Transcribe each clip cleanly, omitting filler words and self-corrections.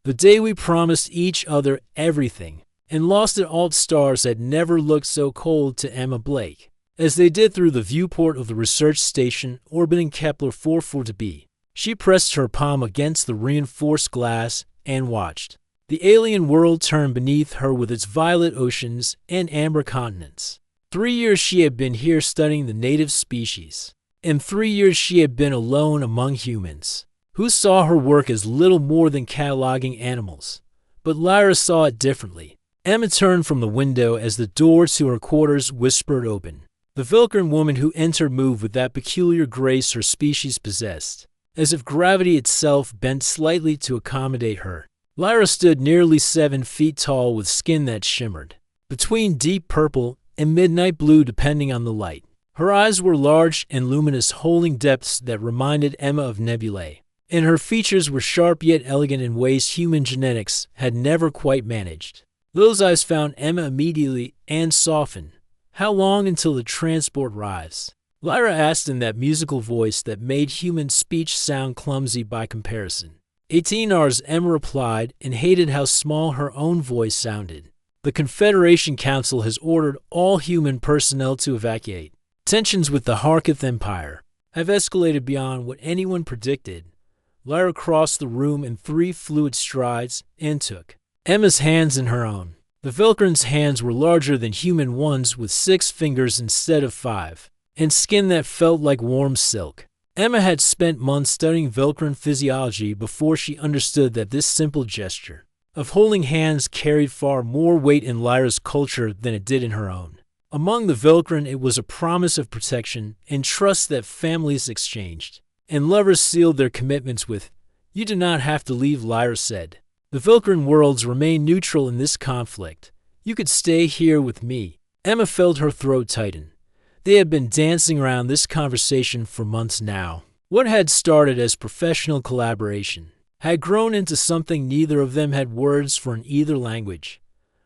The day we promised each other everything and lost at alt stars had never looked so cold to Emma Blake. As they did through the viewport of the research station orbiting Kepler 440b, she pressed her palm against the reinforced glass and watched. The alien world turned beneath her with its violet oceans and amber continents. 3 years she had been here studying the native species. In 3 years she had been alone among humans, who saw her work as little more than cataloging animals. But Lyra saw it differently. Emma turned from the window as the door to her quarters whispered open. The Vilkran woman who entered moved with that peculiar grace her species possessed, as if gravity itself bent slightly to accommodate her. Lyra stood nearly 7 feet tall with skin that shimmered between deep purple and midnight blue depending on the light. Her eyes were large and luminous, holding depths that reminded Emma of nebulae, and her features were sharp yet elegant in ways human genetics had never quite managed. Those eyes found Emma immediately and softened. "How long until the transport arrives?" Lyra asked in that musical voice that made human speech sound clumsy by comparison. 18 hours, Emma replied, and hated how small her own voice sounded. "The Confederation Council has ordered all human personnel to evacuate. Tensions with the Harketh Empire have escalated beyond what anyone predicted." Lyra crossed the room in 3 fluid strides and took Emma's hands in her own. The Vilkran's hands were larger than human ones, with 6 fingers instead of 5, and skin that felt like warm silk. Emma had spent months studying Vilkran physiology before she understood that this simple gesture of holding hands carried far more weight in Lyra's culture than it did in her own. Among the Vilkran, it was a promise of protection and trust that families exchanged, and lovers sealed their commitments with, "You do not have to leave," Lyra said. "The Vilkran worlds remain neutral in this conflict. You could stay here with me." Emma felt her throat tighten. They had been dancing around this conversation for months now. What had started as professional collaboration had grown into something neither of them had words for in either language.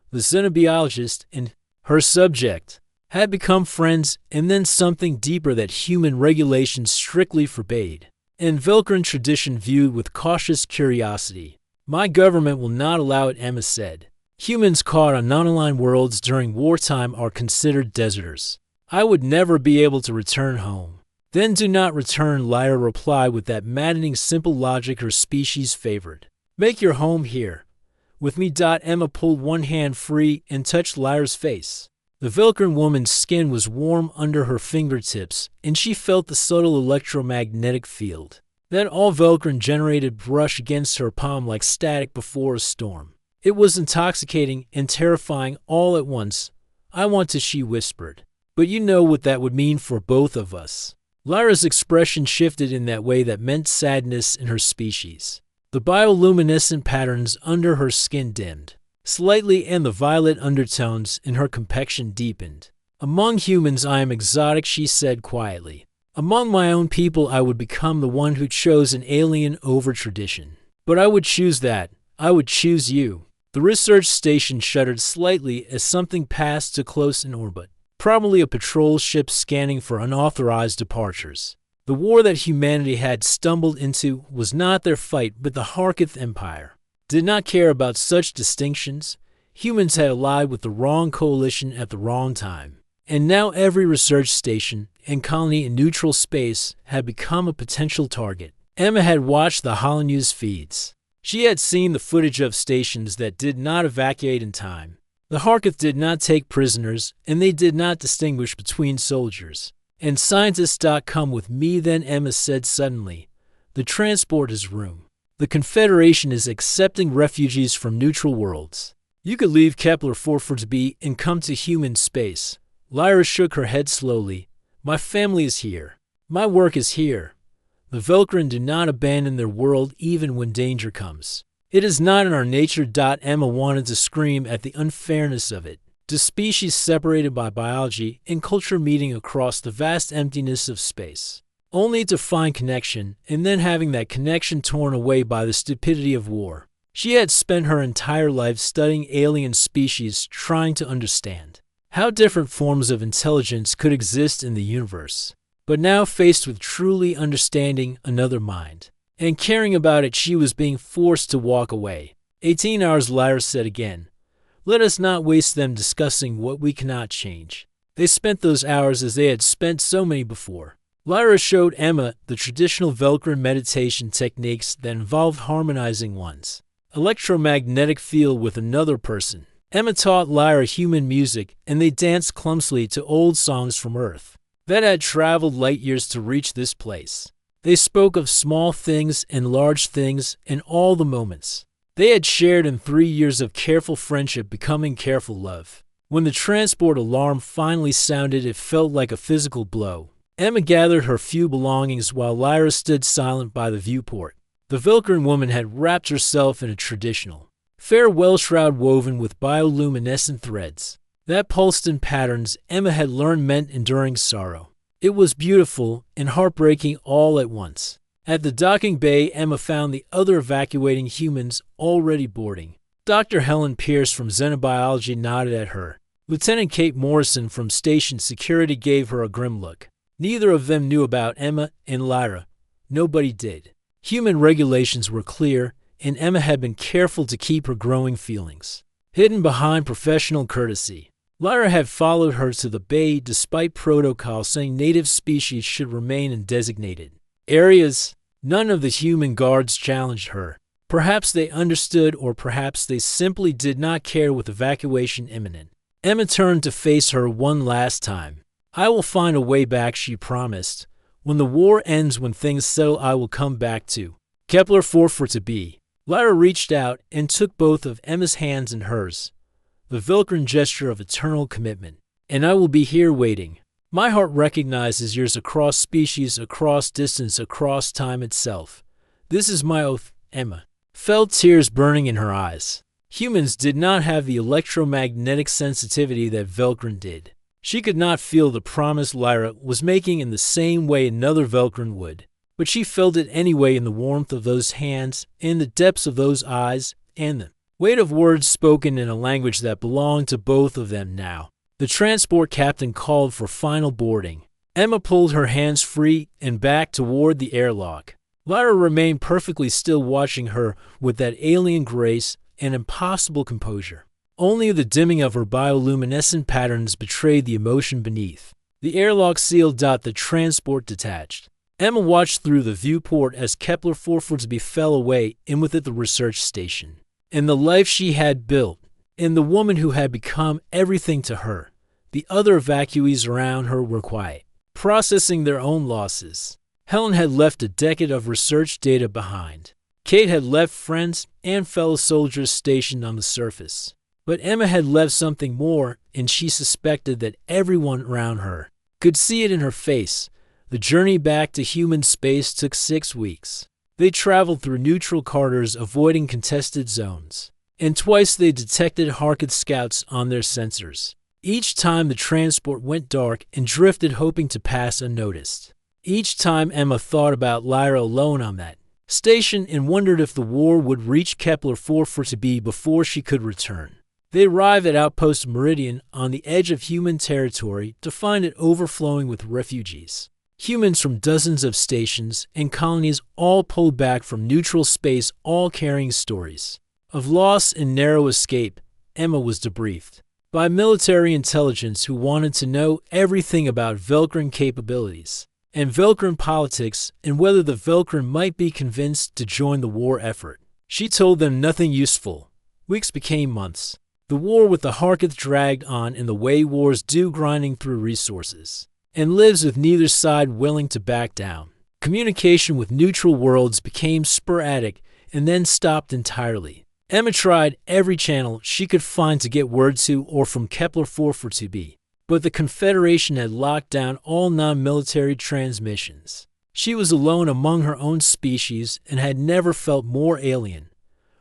The xenobiologist and her subject had become friends, and then something deeper that human regulations strictly forbade, and Vilkran tradition viewed with cautious curiosity. "My government will not allow it," Emma said. "Humans caught on non-aligned worlds during wartime are considered deserters. I would never be able to return home." "Then do not return," Lyra replied with that maddening simple logic her species favored. "Make your home here with me." Emma pulled one hand free and touched Lyra's face. The Vilkran woman's skin was warm under her fingertips, and she felt the subtle electromagnetic field that all Vilkran generated brush against her palm like static before a storm. It was intoxicating and terrifying all at once. "I want to," she whispered. "But you know what that would mean for both of us." Lyra's expression shifted in that way that meant sadness in her species. The bioluminescent patterns under her skin dimmed slightly, and the violet undertones in her complexion deepened. "Among humans I am exotic," she said quietly. "Among my own people I would become the one who chose an alien over tradition. But I would choose that. I would choose you." The research station shuddered slightly as something passed too close in orbit. Probably a patrol ship scanning for unauthorized departures. The war that humanity had stumbled into was not their fight, but the Harketh Empire did not care about such distinctions. Humans had allied with the wrong coalition at the wrong time, and now every research station and colony in neutral space had become a potential target. Emma had watched the Holonews feeds. She had seen the footage of stations that did not evacuate in time. The Harketh did not take prisoners, and they did not distinguish between soldiers. "And scientists. Come with me then," Emma said suddenly. "The transport is room. The Confederation is accepting refugees from neutral worlds. You could leave Kepler 440b and come to human space." Lyra shook her head slowly. "My family is here. My work is here. The Vilkran do not abandon their world even when danger comes. It is not in our nature." Emma wanted to scream at the unfairness of it. The species separated by biology and culture meeting across the vast emptiness of space, only to find connection, and then having that connection torn away by the stupidity of war. She had spent her entire life studying alien species, trying to understand how different forms of intelligence could exist in the universe. But now, faced with truly understanding another mind and caring about it, she was being forced to walk away. 18 hours, Lyra said again. Let us not waste them discussing what we cannot change. They spent those hours as they had spent so many before. Lyra showed Emma the traditional Velcro meditation techniques that involved harmonizing one's electromagnetic field with another person. Emma taught Lyra human music, and they danced clumsily to old songs from Earth that had traveled light years to reach this place. They spoke of small things and large things and all the moments they had shared in 3 years of careful friendship becoming careful love. When the transport alarm finally sounded, it felt like a physical blow. Emma gathered her few belongings while Lyra stood silent by the viewport. The Vilkern woman had wrapped herself in a traditional farewell shroud woven with bioluminescent threads that pulsed in patterns Emma had learned meant enduring sorrow. It was beautiful and heartbreaking all at once. At the docking bay, Emma found the other evacuating humans already boarding. Dr. Helen Pierce from Xenobiology nodded at her. Lieutenant Kate Morrison from Station Security gave her a grim look. Neither of them knew about Emma and Lyra. Nobody did. Human regulations were clear, and Emma had been careful to keep her growing feelings hidden behind professional courtesy. Lyra had followed her to the bay despite protocol saying native species should remain in designated areas. None of the human guards challenged her. Perhaps they understood, or perhaps they simply did not care with evacuation imminent. Emma turned to face her one last time. I will find a way back, she promised. When the war ends, when things settle, I will come back to Kepler 4 for to be. Lyra reached out and took both of Emma's hands in hers, the Vilkern gesture of eternal commitment. And I will be here waiting. My heart recognizes yours across species, across distance, across time itself. This is my oath, Emma felt tears burning in her eyes. Humans did not have the electromagnetic sensitivity that Velkern did. She could not feel the promise Lyra was making in the same way another Velkern would, but she felt it anyway in the warmth of those hands, in the depths of those eyes, and the weight of words spoken in a language that belonged to both of them now. The transport captain called for final boarding. Emma pulled her hands free and back toward the airlock. Lyra remained perfectly still, watching her with that alien grace and impossible composure. Only the dimming of her bioluminescent patterns betrayed the emotion beneath. The airlock sealed. The transport detached. Emma watched through the viewport as Kepler 440 fell away, and with it the research station. And the life she had built, and the woman who had become everything to her. The other evacuees around her were quiet, processing their own losses. Helen had left a decade of research data behind. Kate had left friends and fellow soldiers stationed on the surface. But Emma had left something more, and she suspected that everyone around her could see it in her face. The journey back to human space took 6 weeks. They traveled through neutral corridors, avoiding contested zones. And twice they detected Harketh scouts on their sensors. Each time the transport went dark and drifted, hoping to pass unnoticed. Each time Emma thought about Lyra alone on that station and wondered if the war would reach Kepler 4 for to be before she could return. They arrived at Outpost Meridian on the edge of human territory to find it overflowing with refugees. Humans from dozens of stations and colonies all pulled back from neutral space, all carrying stories of loss and narrow escape. Emma was debriefed by military intelligence who wanted to know everything about Velkern capabilities and Velkern politics and whether the Velkern might be convinced to join the war effort. She told them nothing useful. Weeks became months. The war with the Harketh dragged on in the way wars do, grinding through resources, and lives with neither side willing to back down. Communication with neutral worlds became sporadic and then stopped entirely. Emma tried every channel she could find to get word to or from Kepler 4 for to be, but the Confederation had locked down all non-military transmissions. She was alone among her own species and had never felt more alien.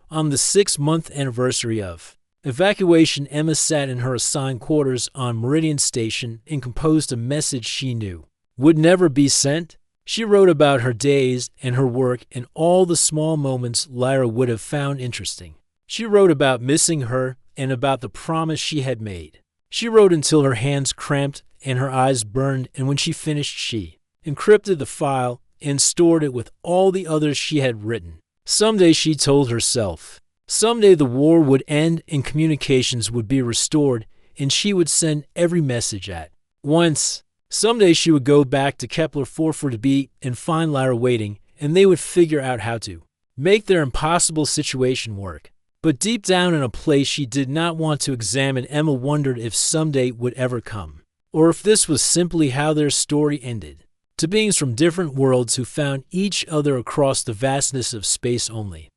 On the 6-month anniversary of evacuation, Emma sat in her assigned quarters on Meridian Station and composed a message she knew would never be sent. She wrote about her days and her work and all the small moments Lyra would have found interesting. She wrote about missing her and about the promise she had made. She wrote until her hands cramped and her eyes burned, and when she finished, she encrypted the file and stored it with all the others she had written. Someday, she told herself, Someday the war would end and communications would be restored, and she would send every message at once. Someday she would go back to Kepler 440b and find Lyra waiting, and they would figure out how to make their impossible situation work. But deep down in a place she did not want to examine, Emma wondered if someday would ever come, or if this was simply how their story ended. To beings from different worlds who found each other across the vastness of space only.